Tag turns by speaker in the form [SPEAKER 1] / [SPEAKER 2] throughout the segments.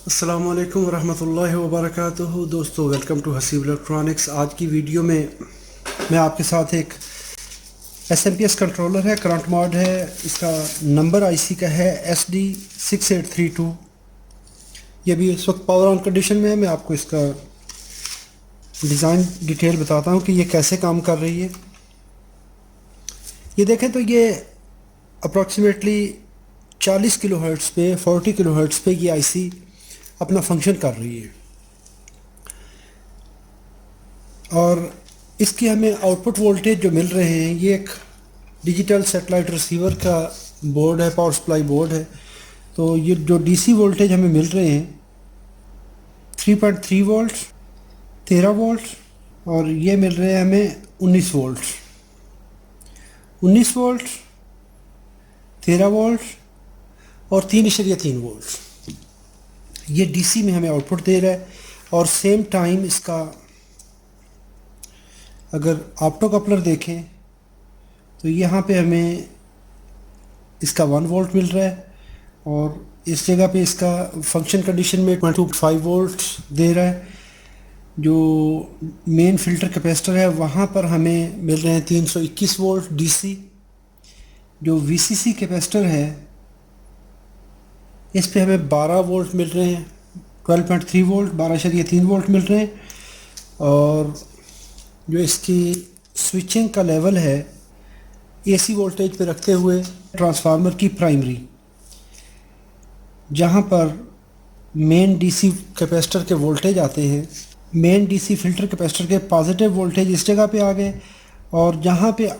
[SPEAKER 1] अस्सलामु अलैकुम वरहमतुल्लाहि वबरकातुहू। दोस्तों, वेलकम टू हसीब इलेक्ट्रॉनिक्स। आज की वीडियो में मैं आपके साथ एक एस कंट्रोलर है, करंट मॉड है। इसका नंबर आईसी का है SD6832। ये भी इस वक्त पावर ऑन कंडीशन में है। मैं आपको इसका डिज़ाइन डिटेल बताता हूँ कि ये कैसे काम कर रही है। ये देखें तो ये अप्रॉक्सीमेटली 40 किलो हर्ट्ज़ पे 40 किलो हर्ट्ज़ पे ये आईसी अपना फंक्शन कर रही है। और इसकी हमें आउटपुट वोल्टेज जो मिल रहे हैं, ये एक डिजिटल सैटेलाइट रिसीवर का बोर्ड है, पावर सप्लाई बोर्ड है। तो ये जो डीसी वोल्टेज हमें मिल रहे हैं 3.3 वोल्ट, 13 वोल्ट, और ये मिल रहे हैं हमें 19 वोल्ट, 19 वोल्ट, 13 वोल्ट और 3.3 वोल्ट। ये डीसी में हमें आउटपुट दे रहा है। और सेम टाइम इसका अगर ऑप्टो कपलर देखें तो यहाँ पे हमें इसका 1 वोल्ट मिल रहा है, और इस जगह पे इसका फंक्शन कंडीशन में 25 वोल्ट दे रहा है। जो मेन फ़िल्टर कैपेसिटर है वहाँ पर हमें मिल रहे हैं 321 वोल्ट डीसी। जो वीसीसी कैपेसिटर है इस पे हमें 12 वोल्ट मिल रहे हैं, 12.3 वोल्ट, 12.3 वोल्ट मिल रहे हैं। और जो इसकी स्विचिंग का लेवल है एसी वोल्टेज पे रखते हुए ट्रांसफार्मर की प्राइमरी, जहाँ पर मेन डीसी कैपेसिटर के वोल्टेज आते हैं, मेन डीसी फिल्टर कैपेसिटर के पॉजिटिव वोल्टेज इस जगह पे आ गए। और जहाँ पे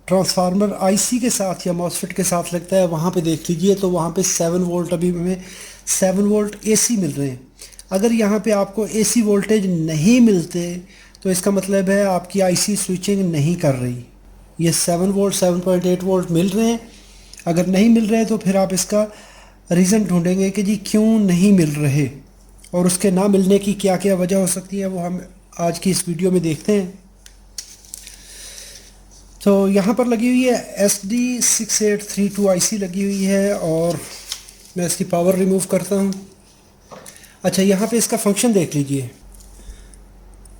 [SPEAKER 1] ट्रांसफार्मर आईसी के साथ या मॉसफेट के साथ लगता है वहाँ पे देख लीजिए तो वहाँ पे 7 वोल्ट, अभी हमें 7 वोल्ट एसी मिल रहे हैं। अगर यहाँ पे आपको एसी वोल्टेज नहीं मिलते तो इसका मतलब है आपकी आईसी स्विचिंग नहीं कर रही। ये 7 वोल्ट, 7.8 वोल्ट मिल रहे हैं। अगर नहीं मिल रहे तो फिर आप इसका रीज़न ढूंढेंगे कि जी क्यों नहीं मिल रहे, और उसके ना मिलने की क्या क्या वजह हो सकती है, वो हम आज की इस वीडियो में देखते हैं। तो यहाँ पर लगी हुई है SD6832 आईसी लगी हुई है, और मैं इसकी पावर रिमूव करता हूँ। अच्छा, यहाँ पे इसका फंक्शन देख लीजिए।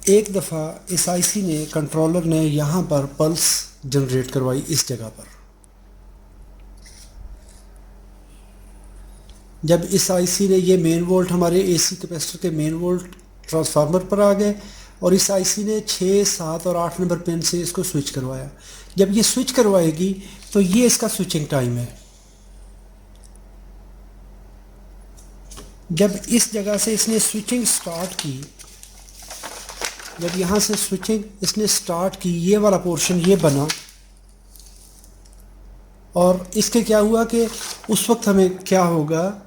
[SPEAKER 1] एक दफ़ा इस आईसी ने, कंट्रोलर ने यहाँ पर पल्स जनरेट करवाई इस जगह पर। जब इस आईसी ने, ये मेन वोल्ट हमारे एसी कैपेसिटर के मेन वोल्ट ट्रांसफार्मर पर आ गए, और इस आईसी ने 6, 7 और 8 नंबर पिन से इसको स्विच करवाया। जब ये स्विच करवाएगी तो ये इसका स्विचिंग टाइम है। जब इस जगह से इसने स्विचिंग स्टार्ट की, जब यहाँ से स्विचिंग इसने स्टार्ट की, ये वाला पोर्शन ये बना, और इसके क्या हुआ कि उस वक्त हमें क्या होगा,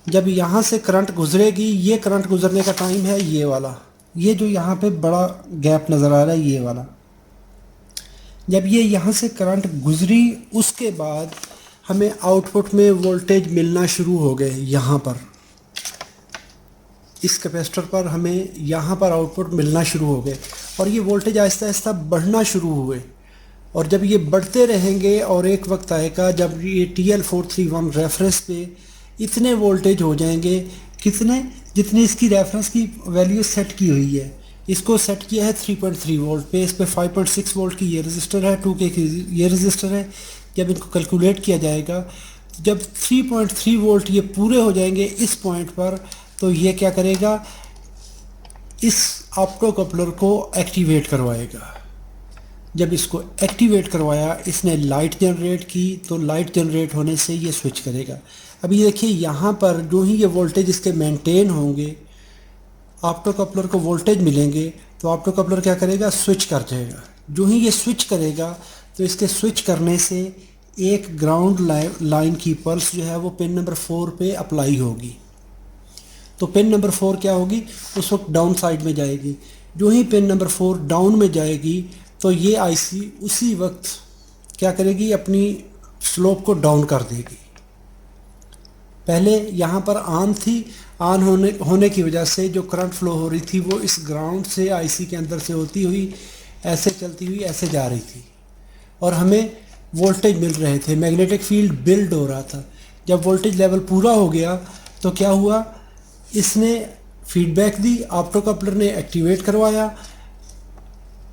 [SPEAKER 1] जब यहाँ से करंट गुजरेगी, ये करंट गुजरने का टाइम है ये वाला, ये जो यहाँ पे बड़ा गैप नज़र आ रहा है ये वाला। जब ये यहाँ से करंट गुजरी उसके बाद हमें आउटपुट में वोल्टेज मिलना शुरू हो गए। यहाँ पर इस कैपेसिटर पर हमें यहाँ पर आउटपुट मिलना शुरू हो गए, और ये वोल्टेज आहिस्ता आहिस्ता बढ़ना शुरू हुए। और जब ये बढ़ते रहेंगे और एक वक्त आएगा जब ये TL431 रेफरेंस पे इतने वोल्टेज हो जाएंगे, कितने, जितनी इसकी रेफरेंस की वैल्यू सेट की हुई है। इसको सेट किया है 3.3 वोल्ट पे, इस पे 5.6 वोल्ट की ये रजिस्टर है, 2K की ये रजिस्टर है। जब इनको कैलकुलेट किया जाएगा, जब 3.3 वोल्ट ये पूरे हो जाएंगे इस पॉइंट पर, तो ये क्या करेगा, इस ऑप्टो कपलर को एक्टिवेट करवाएगा। जब इसको एक्टिवेट करवाया, इसने लाइट जनरेट की, तो लाइट जनरेट होने से ये स्विच करेगा। अभी देखिए यहाँ पर जो ही ये वोल्टेज इसके मेंटेन होंगे, ऑप्टो कपलर को वोल्टेज मिलेंगे, तो ऑप्टो कपलर क्या करेगा, स्विच कर जाएगा। जो ही ये स्विच करेगा तो इसके स्विच करने से एक ग्राउंड लाइन की पल्स जो है वो पिन नंबर 4 पे अप्लाई होगी। तो पिन नंबर 4 क्या होगी, उस वक्त डाउन साइड में जाएगी। जो ही पिन नंबर 4 डाउन में जाएगी तो ये आईसी उसी वक्त क्या करेगी, अपनी स्लोप को डाउन कर देगी। पहले यहाँ पर ऑन थी, ऑन होने की वजह से जो करंट फ्लो हो रही थी वो इस ग्राउंड से आईसी के अंदर से होती हुई ऐसे चलती हुई ऐसे जा रही थी, और हमें वोल्टेज मिल रहे थे, मैग्नेटिक फील्ड बिल्ड हो रहा था। जब वोल्टेज लेवल पूरा हो गया तो क्या हुआ, इसने फीडबैक दी, ऑप्टो कपलर ने एक्टिवेट करवाया,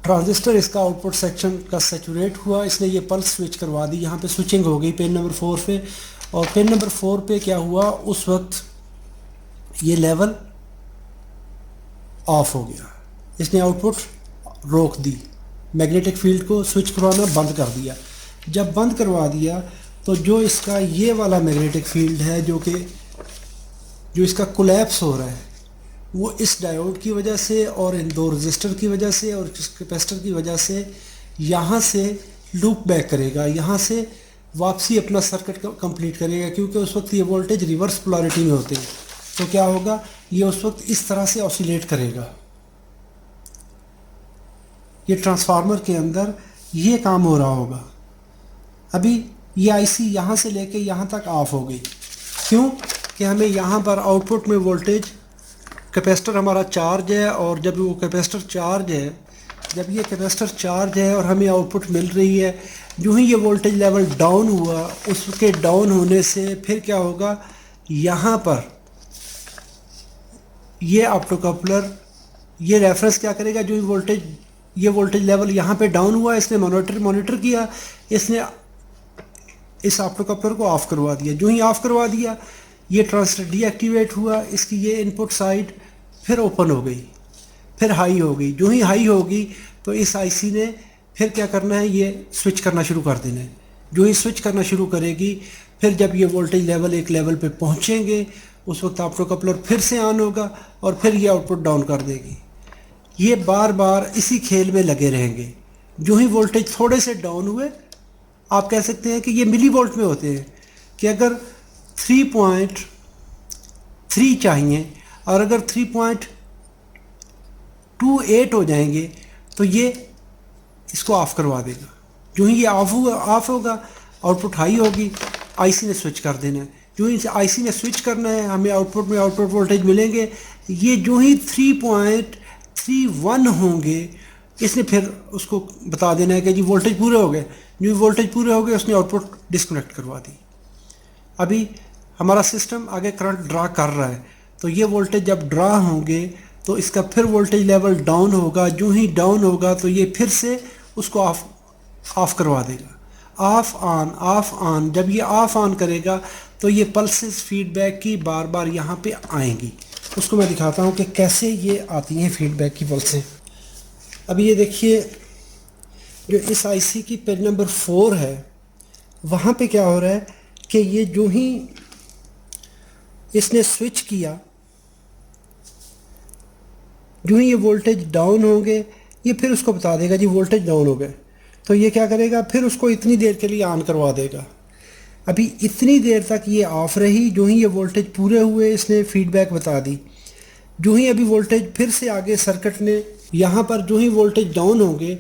[SPEAKER 1] ट्रांजिस्टर इसका आउटपुट सेक्शन का सैचुरेट हुआ, इसने ये पल्स स्विच करवा दी, यहाँ पे स्विचिंग हो गई पिन नंबर 4 पे। और पिन नंबर 4 पे क्या हुआ, उस वक्त ये लेवल ऑफ हो गया, इसने आउटपुट रोक दी, मैग्नेटिक फील्ड को स्विच करवाना बंद कर दिया। जब बंद करवा दिया तो जो इसका ये वाला मैग्नेटिक फील्ड है जो इसका कोलैप्स हो रहा है, वो इस डायोड की वजह से और इन दो रजिस्टर की वजह से और इस कैपेसिटर की वजह से यहाँ से लूप बैक करेगा, यहाँ से वापसी अपना सर्किट कंप्लीट करेगा, क्योंकि उस वक्त ये वोल्टेज रिवर्स पोलैरिटी में होते हैं। तो क्या होगा, ये उस वक्त इस तरह से ऑसिलेट करेगा। ये ट्रांसफार्मर के अंदर ये काम हो रहा होगा। अभी ये आईसी यहाँ से लेके यहाँ तक ऑफ हो गई, क्यों कि हमें यहाँ पर आउटपुट में वोल्टेज, कैपेसिटर हमारा चार्ज है, और जब वो कैपेसिटर चार्ज है, जब ये कैपेसिटर चार्ज है और हमें आउटपुट मिल रही है, जो ही ये वोल्टेज लेवल डाउन हुआ, उसके डाउन होने से फिर क्या होगा, यहाँ पर ये ऑप्टो कपलर ये रेफरेंस क्या करेगा, जो ये वोल्टेज लेवल यहाँ पे डाउन हुआ, इसने मॉनिटर किया, इसने इस ऑप्टो कपलर को ऑफ करवा दिया। जो ही ऑफ करवा दिया, ये ट्रांजिस्टर डीएक्टिवेट हुआ, इसकी ये इनपुट साइड फिर ओपन हो गई, फिर हाई हो गई। जो ही हाई होगी तो इस आईसी ने फिर क्या करना है, ये स्विच करना शुरू कर देना है। जो ही स्विच करना शुरू करेगी, फिर जब ये वोल्टेज लेवल एक लेवल पे पहुँचेंगे, उस वक्त ऑप्टो कपलर फिर से ऑन होगा और फिर ये आउटपुट डाउन कर देगी। ये बार बार इसी खेल में लगे रहेंगे। जो ही वोल्टेज थोड़े से डाउन हुए, आप कह सकते हैं कि ये मिली वोल्ट में होते हैं, कि अगर 3.3 चाहिए और अगर 3.28 हो जाएंगे तो ये इसको ऑफ करवा देगा। जो ही ये ऑफ होगा, आउटपुट हाई होगी, आईसी ने स्विच कर देना है। जो ही आईसी ने स्विच करना है, हमें आउटपुट में आउटपुट वोल्टेज मिलेंगे। ये जो ही 3.31 होंगे, इसने फिर उसको बता देना है कि जी वोल्टेज पूरे हो गए। जो वोल्टेज पूरे हो गए, उसने आउटपुट डिस्कनेक्ट करवा दी। अभी हमारा सिस्टम आगे करंट ड्रा कर रहा है, तो ये वोल्टेज जब ड्रा होंगे तो इसका फिर वोल्टेज लेवल डाउन होगा। जो ही डाउन होगा तो ये फिर से उसको ऑफ करवा देगा। ऑफ ऑन, जब ये ऑफ ऑन करेगा तो ये पल्सेस फीडबैक की बार बार यहाँ पे आएंगी। उसको मैं दिखाता हूँ कि कैसे ये आती हैं फीडबैक की पल्सें। अभी ये देखिए, जो इस आईसी की पिन नंबर 4 है, वहाँ पे क्या हो रहा है कि ये जो ही इसने स्विच किया, जो ही ये वोल्टेज डाउन होंगे, ये फिर उसको बता देगा जी वोल्टेज डाउन हो गए। तो ये क्या करेगा, फिर उसको इतनी देर के लिए ऑन करवा देगा। अभी इतनी देर तक ये ऑफ रही। जो ही ये वोल्टेज पूरे हुए, इसने फीडबैक बता दी। जो ही अभी वोल्टेज फिर से आगे सर्किट ने यहाँ पर जो ही वोल्टेज डाउन होंगे,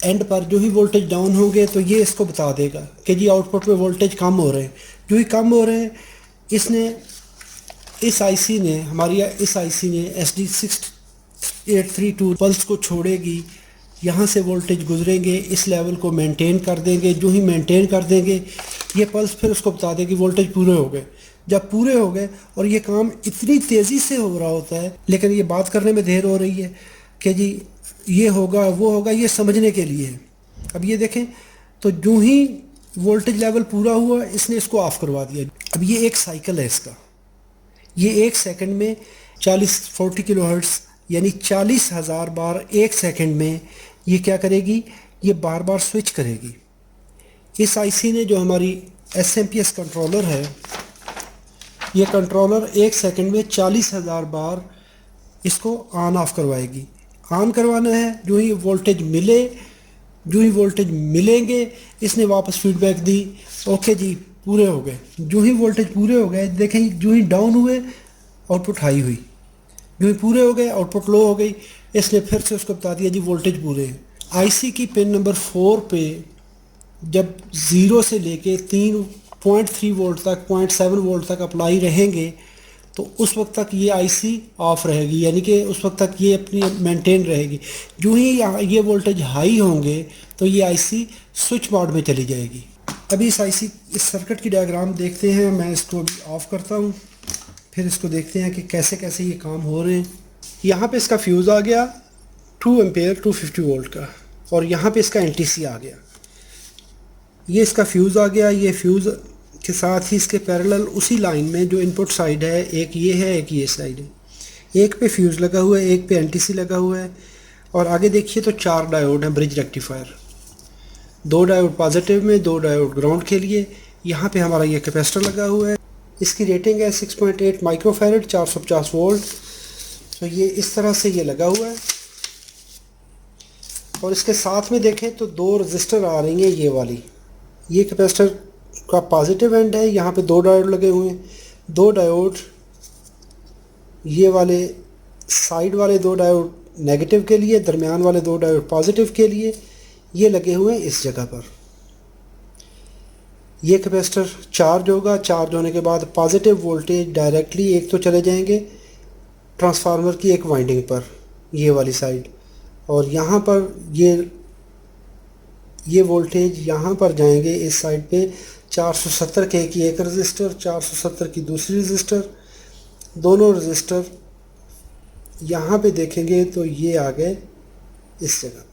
[SPEAKER 1] एंड पर जो ही वोल्टेज डाउन होंगे, तो ये इसको बता देगा कि जी आउटपुट में वोल्टेज कम हो रहे हैं। जो ही कम हो रहे हैं, इसने इस आईसी ने SD6832 पल्स को छोड़ेगी, यहाँ से वोल्टेज गुजरेंगे, इस लेवल को मेंटेन कर देंगे। जो ही मेंटेन कर देंगे, ये पल्स फिर उसको बता देगी वोल्टेज पूरे हो गए। जब पूरे हो गए, और ये काम इतनी तेज़ी से हो रहा होता है, लेकिन ये बात करने में देर हो रही है कि जी ये होगा वो होगा, ये समझने के लिए है। अब ये देखें, तो जो ही वोल्टेज लेवल पूरा हुआ, इसने इसको ऑफ करवा दिया। अब ये एक साइकिल है इसका, ये 1 सेकंड में 40 किलोहर्ट्ज़ यानी 40,000 बार 1 सेकंड में ये क्या करेगी, ये बार बार स्विच करेगी। इस आईसी ने, जो हमारी एसएमपीएस कंट्रोलर है, ये कंट्रोलर 1 सेकंड में 40,000 बार इसको ऑन ऑफ करवाएगी। ऑन करवाना है, जो ही वोल्टेज मिलेंगे, इसने वापस फीडबैक दी, ओके जी पूरे हो गए। जो ही वोल्टेज पूरे हो गए, देखें जो ही डाउन हुए, आउटपुट हाई हुई। जो ही पूरे हो गए, आउटपुट लो हो गई। इसने फिर से उसको बता दिया जी वोल्टेज पूरे हैं। आईसी की पिन नंबर 4 पे जब 0 से लेके 3.3 वोल्ट तक 0.7 वोल्ट तक अप्लाई रहेंगे, तो उस वक्त तक ये आईसी ऑफ रहेगी, यानी कि उस वक्त तक ये अपनी मेंटेन रहेगी। जो ही ये वोल्टेज हाई होंगे, तो ये आईसी स्विच मोड में चली जाएगी। अभी इस सर्किट की डायग्राम देखते हैं। मैं इसको अभी ऑफ़ करता हूँ, फिर इसको देखते हैं कि कैसे कैसे ये काम हो रहे हैं। यहाँ पे इसका फ्यूज़ आ गया 2 एम्पेयर 250 वोल्ट का, और यहाँ पे इसका एनटीसी आ गया। ये इसका फ्यूज़ आ गया। ये फ्यूज़ के साथ ही इसके पैरेलल उसी लाइन में जो इनपुट साइड है, एक ये है एक ये साइड है, एक पे फ्यूज़ लगा हुआ है, एक पे एनटीसी लगा हुआ है। और आगे देखिए तो 4 डायोड हैं ब्रिज रेक्टिफायर, 2 डायोड पॉजिटिव में, 2 डायोड ग्राउंड के लिए। यहाँ पे हमारा ये कैपेसिटर लगा हुआ है। इसकी रेटिंग है 6.8 माइक्रोफैरड 450 वोल्ट। तो ये इस तरह से ये लगा हुआ है। और इसके साथ में देखें तो 2 रजिस्टर आ रही हैं ये वाली। ये कैपेसिटर का पॉजिटिव एंड है, यहाँ पे 2 डायोड लगे हुए हैं। 2 डायोड ये वाले साइड वाले 2 डायोड नेगेटिव के लिए, दरमियान वाले 2 डायोड पॉजिटिव के लिए, ये लगे हुए हैं इस जगह पर। ये कैपेसिटर चार्ज होगा। चार्ज होने के बाद पॉजिटिव वोल्टेज डायरेक्टली एक तो चले जाएंगे ट्रांसफार्मर की एक वाइंडिंग पर, ये वाली साइड, और यहाँ पर ये वोल्टेज यहाँ पर जाएंगे इस साइड पे 470 के की एक रजिस्टर, 470 की दूसरी रजिस्टर। दोनों रजिस्टर यहाँ पे देखेंगे तो ये आ गए इस जगह पर।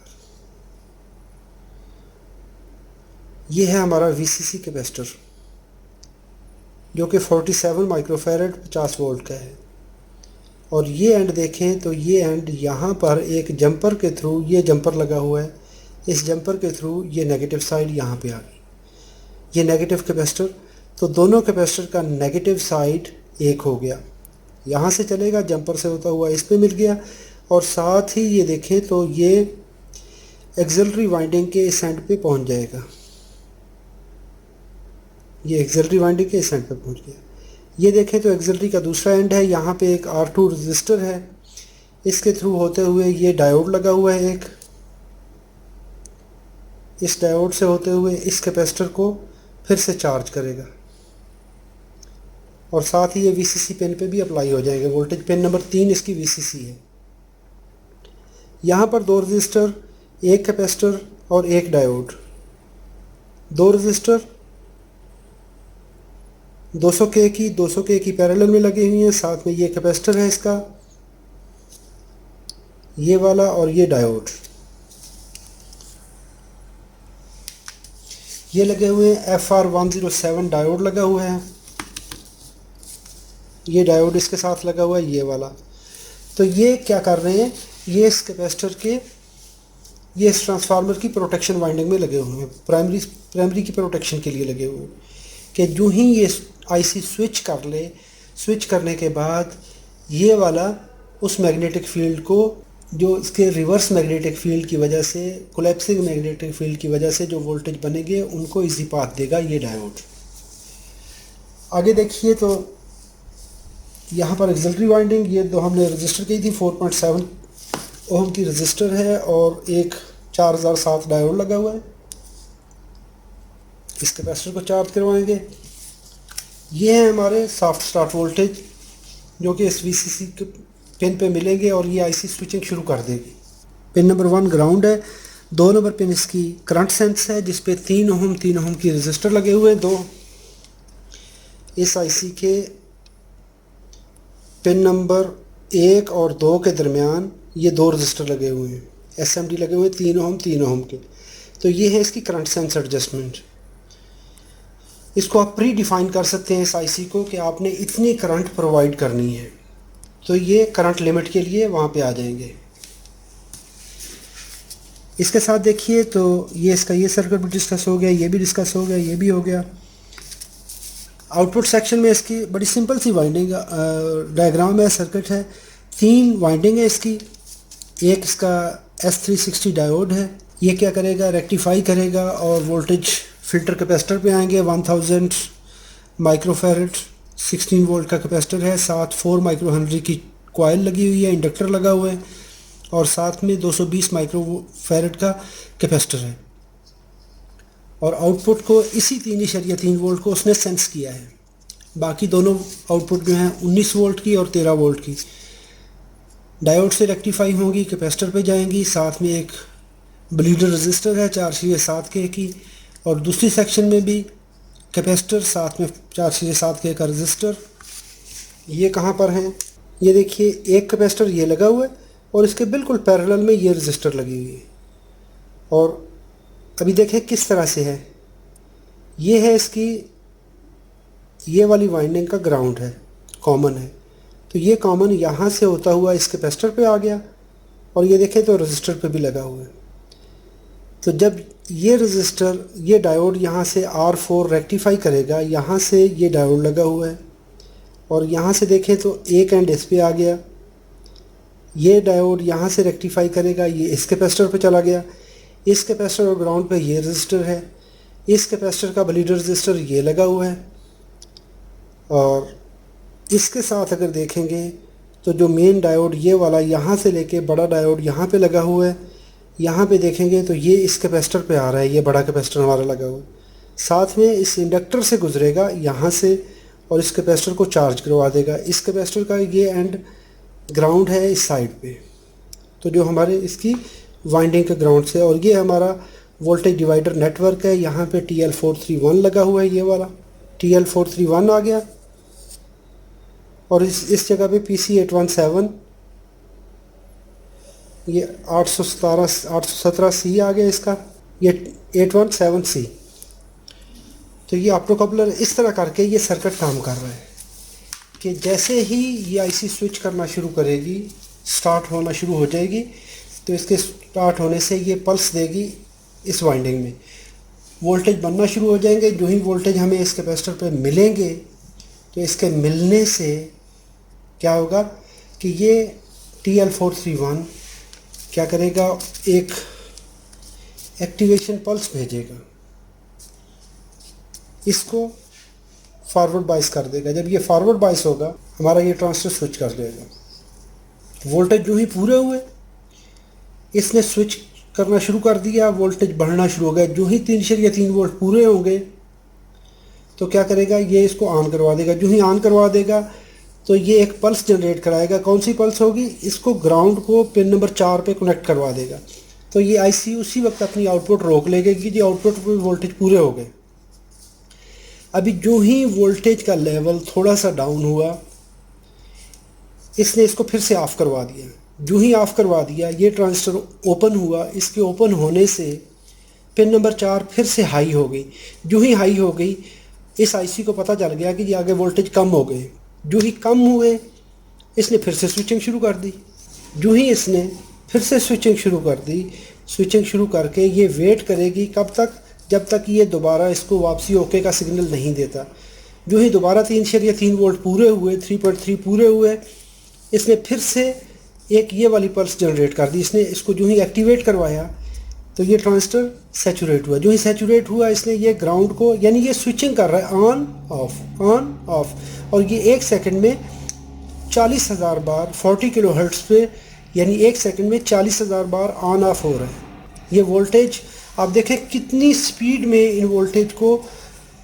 [SPEAKER 1] ये है हमारा वीसीसी कैपेसिटर जो कि 47 माइक्रोफैरड 50 वोल्ट का है। और ये एंड देखें तो ये एंड यहाँ पर एक जंपर के थ्रू, ये जंपर लगा हुआ है, इस जंपर के थ्रू ये नेगेटिव साइड यहाँ पे आ गई, ये नेगेटिव कैपेसिटर। तो दोनों कैपेसिटर का नेगेटिव साइड एक हो गया, यहाँ से चलेगा जंपर से होता हुआ इस पे मिल गया। और साथ ही ये देखें तो ये एक्सिलरी वाइंडिंग के इस एंड पे पहुँच जाएगा, ये एक्सिलरी वाइंडिंग के इस एंड पे पहुँच गया। ये देखें तो एक्सिलरी का दूसरा एंड है, यहाँ पे एक R2 रजिस्टर है, इसके थ्रू होते हुए ये डायोड लगा हुआ है एक, इस डायोड से होते हुए इस कैपेसिटर को फिर से चार्ज करेगा। और साथ ही ये वीसीसी पिन पे भी अप्लाई हो जाएंगे। वोल्टेज पिन नंबर 3 इसकी वीसीसी है। यहाँ पर 2 रजिस्टर, एक कैपेसिटर और एक डायोड, 2 रजिस्टर 200 के की पैरेलल में लगी हुई हैं। साथ में ये कैपेसिटर है इसका, ये वाला, और ये डायोड ये लगे हुए हैं। FR107 डायोड लगा हुआ है, ये डायोड इसके साथ लगा हुआ है, ये वाला। तो ये क्या कर रहे हैं, ये इस कैपेसिटर के, ये इस ट्रांसफार्मर की प्रोटेक्शन वाइंडिंग में लगे हुए हैं, प्राइमरी की प्रोटेक्शन के लिए लगे हुए हैं कि जो ही ये आईसी स्विच कर ले, स्विच करने के बाद ये वाला उस मैग्नेटिक फील्ड को, जो इसके रिवर्स मैग्नेटिक फील्ड की वजह से, कोलैप्सिंग मैग्नेटिक फील्ड की वजह से जो वोल्टेज बनेंगे उनको इजी पाथ देगा ये डायोड। आगे देखिए तो यहाँ पर एक्सिलरी वाइंडिंग, ये दो हमने रजिस्टर की थी, 4.7 ओम की रजिस्टर है और एक 4007 डायोड लगा हुआ है। इस कैपेसिटर को चार्ज करवाएंगे। ये है हमारे सॉफ्ट स्टार्ट वोल्टेज जो कि इस वीसीसी के पिन पे मिलेंगे और ये आईसी स्विचिंग शुरू कर देगी। पिन नंबर 1 ग्राउंड है, 2 नंबर पिन इसकी करंट सेंस है जिस पे 3 ओम की रजिस्टर लगे हुए हैं। 2 इस आईसी के पिन नंबर 1 और 2 के दरमियान ये 2 रजिस्टर लगे हुए हैं, एसएमडी लगे हुए 3 ओम के। तो ये है इसकी करंट सेंस एडजस्टमेंट। इसको आप प्री डिफाइन कर सकते हैं इस आईसी को कि आपने इतनी करंट प्रोवाइड करनी है, तो ये करंट लिमिट के लिए वहाँ पे आ जाएंगे। इसके साथ देखिए तो ये इसका ये सर्किट भी डिस्कस हो गया, ये भी डिस्कस हो गया, ये भी हो गया। आउटपुट सेक्शन में इसकी बड़ी सिंपल सी वाइंडिंग डायग्राम है, सर्किट है। 3 वाइंडिंग है इसकी। एक इसका S360 डायोड है, ये क्या करेगा, रेक्टिफाई करेगा और वोल्टेज फिल्टर कैपेसिटर पे आएंगे। 1000 माइक्रोफैरड 16 वोल्ट का कैपेसिटर है, साथ 4 माइक्रो हेनरी की कॉइल लगी हुई है, इंडक्टर लगा हुआ है और साथ में 220 माइक्रोफैरड का कैपेसिटर है। और आउटपुट को इसी 3.3 वोल्ट को उसने सेंस किया है। बाकी दोनों आउटपुट जो हैं 19 वोल्ट की और 13 वोल्ट की डायोड से रेक्टिफाई होंगी, कैपेसिटर पे जाएंगी। साथ में एक ब्लीडर रजिस्टर है 407 के की, और दूसरी सेक्शन में भी कैपेसिटर, साथ में 467 के का रजिस्टर। ये कहाँ पर हैं, ये देखिए एक कैपेसिटर ये लगा हुआ है और इसके बिल्कुल पैरेलल में ये रजिस्टर लगी हुई है। और अभी देखें किस तरह से है, ये है इसकी, ये वाली वाइंडिंग का ग्राउंड है, कॉमन है, तो ये कॉमन यहाँ से होता हुआ इस कैपेसिटर पे आ गया और ये देखें तो रजिस्टर पे भी लगा हुआ है। तो जब ये रजिस्टर, ये डायोड यहाँ से R4 रेक्टिफाई करेगा, यहाँ से ये डायोड लगा हुआ है और यहाँ से देखें तो एक एंड इस पे आ गया, ये डायोड यहाँ से रेक्टिफाई करेगा, ये इस कैपेसिटर पे चला गया, इस कैपेसिटर और ग्राउंड पे ये रजिस्टर है, इस कैपेसिटर का ब्लीडर रजिस्टर ये लगा हुआ है। और इसके साथ अगर देखेंगे तो जो मेन डायोड ये वाला यहाँ से लेके बड़ा डायोड यहाँ पे लगा हुआ है, यहाँ पे देखेंगे तो ये इस कैपेसिटर पे आ रहा है, ये बड़ा कैपेसिटर हमारा लगा हुआ है, साथ में इस इंडक्टर से गुजरेगा यहाँ से और इस कैपेसिटर को चार्ज करवा देगा। इस कैपेसिटर का ये एंड ग्राउंड है इस साइड पे, तो जो हमारे इसकी वाइंडिंग के ग्राउंड से, और ये हमारा वोल्टेज डिवाइडर नेटवर्क है। यहाँ पे TL431 लगा हुआ है, ये वाला TL431 आ गया और इस जगह पे PC817, ये 817C आ गया इसका, ये 817C। तो ये ऑप्टोकपलर इस तरह करके ये सर्किट काम कर रहा है कि जैसे ही ये आईसी स्विच करना शुरू करेगी, स्टार्ट होना शुरू हो जाएगी, तो इसके स्टार्ट होने से ये पल्स देगी इस वाइंडिंग में, वोल्टेज बनना शुरू हो जाएंगे। जो ही वोल्टेज हमें इस कैपेसिटर पे मिलेंगे तो इसके मिलने से क्या होगा कि ये TL431 क्या करेगा, एक एक्टिवेशन पल्स भेजेगा, इसको फॉरवर्ड बाइस कर देगा। जब ये फॉरवर्ड बाइस होगा हमारा ये ट्रांजिस्टर स्विच कर देगा। वोल्टेज जो ही पूरे हुए, इसने स्विच करना शुरू कर दिया, वोल्टेज बढ़ना शुरू हो गया। जो ही 3 वोल्ट पूरे होंगे तो क्या करेगा, ये इसको ऑन करवा देगा। जो ही ऑन करवा देगा तो ये एक पल्स जनरेट कराएगा। कौन सी पल्स होगी, इसको ग्राउंड को पिन नंबर 4 पे कनेक्ट करवा देगा। तो ये आईसी उसी वक्त अपनी आउटपुट रोक लेगी कि जी आउटपुट पे वोल्टेज पूरे हो गए। अभी जो ही वोल्टेज का लेवल थोड़ा सा डाउन हुआ, इसने इसको फिर से ऑफ़ करवा दिया। जो ही ऑफ़ करवा दिया, ये ट्रांजिस्टर ओपन हुआ। इसके ओपन होने से पिन नंबर 4 फिर से हाई हो गई। जो ही हाई हो गई, इस आईसी को पता चल गया कि ये आगे वोल्टेज कम हो गए। जो ही कम हुए, इसने फिर से स्विचिंग शुरू कर दी। जो ही इसने फिर से स्विचिंग शुरू कर दी, स्विचिंग शुरू करके ये वेट करेगी कब तक, जब तक ये दोबारा इसको वापसी ओके का सिग्नल नहीं देता। जो ही दोबारा 3 वोल्ट पूरे हुए, 3.3 पूरे हुए, इसने फिर से एक ये वाली पल्स जनरेट कर दी। इसने इसको जो ही एक्टिवेट करवाया तो ये ट्रांजिस्टर सैचुरेट हुआ। जो ही सैचुरेट हुआ, इसने ये ग्राउंड को, यानी ये स्विचिंग कर रहा है ऑन ऑफ, और ये 1 सेकंड में 40,000 बार 40 किलोहर्ट्ज़ पे, यानी 1 सेकंड में 40,000 बार ऑन ऑफ हो रहा है। ये वोल्टेज आप देखें कितनी स्पीड में इन वोल्टेज को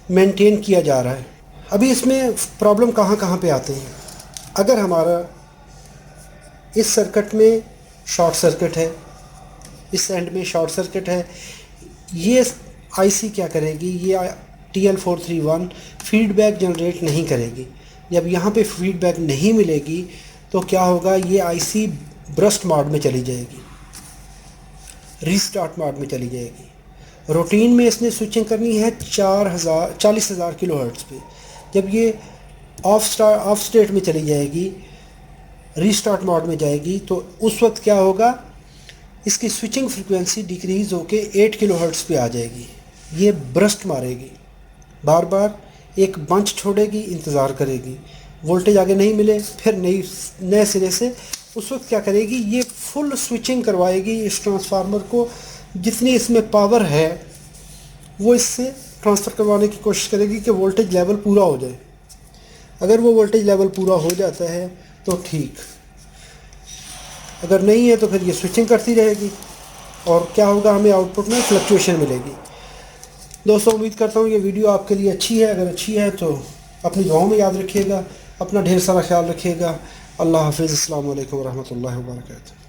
[SPEAKER 1] मेंटेन किया जा रहा है। अभी इसमें प्रॉब्लम कहाँ कहाँ पे आते हैं। अगर हमारा इस सर्किट में शॉर्ट सर्किट है, इस एंड में शॉर्ट सर्किट है, ये आईसी क्या करेगी, ये TL431 फीडबैक जनरेट नहीं करेगी। जब यहाँ पे फीडबैक नहीं मिलेगी तो क्या होगा, ये आईसी ब्रस्ट मोड में चली जाएगी, रीस्टार्ट मोड में चली जाएगी। रूटीन में इसने स्विचिंग करनी है 40,000 किलोहर्ट्ज़ पे। जब ये ऑफ स्टेट में चली जाएगी, रीस्टार्ट मोड में जाएगी, तो उस वक्त क्या होगा, इसकी स्विचिंग फ्रीक्वेंसी डिक्रीज़ होके 8 किलोहर्ट्ज़ पे आ जाएगी। ये ब्रस्ट मारेगी, बार बार एक बंच छोड़ेगी, इंतज़ार करेगी, वोल्टेज आगे नहीं मिले, फिर नए सिरे से उस वक्त क्या करेगी, ये फुल स्विचिंग करवाएगी इस ट्रांसफार्मर को। जितनी इसमें पावर है वो इससे ट्रांसफ़र करवाने की कोशिश करेगी कि वोल्टेज लेवल पूरा हो जाए। अगर वो वोल्टेज लेवल पूरा हो जाता है तो ठीक, अगर नहीं है तो फिर ये स्विचिंग करती रहेगी और क्या होगा, हमें आउटपुट में फ्लक्चुएशन मिलेगी। दोस्तों, उम्मीद करता हूँ ये वीडियो आपके लिए अच्छी है। अगर अच्छी है तो अपनी दुआओं में याद रखिएगा, अपना ढेर सारा ख्याल रखिएगा। अल्लाह हाफिज़। अस्सलाम वालेकुम रहमतुल्लाहि व बरकातहू।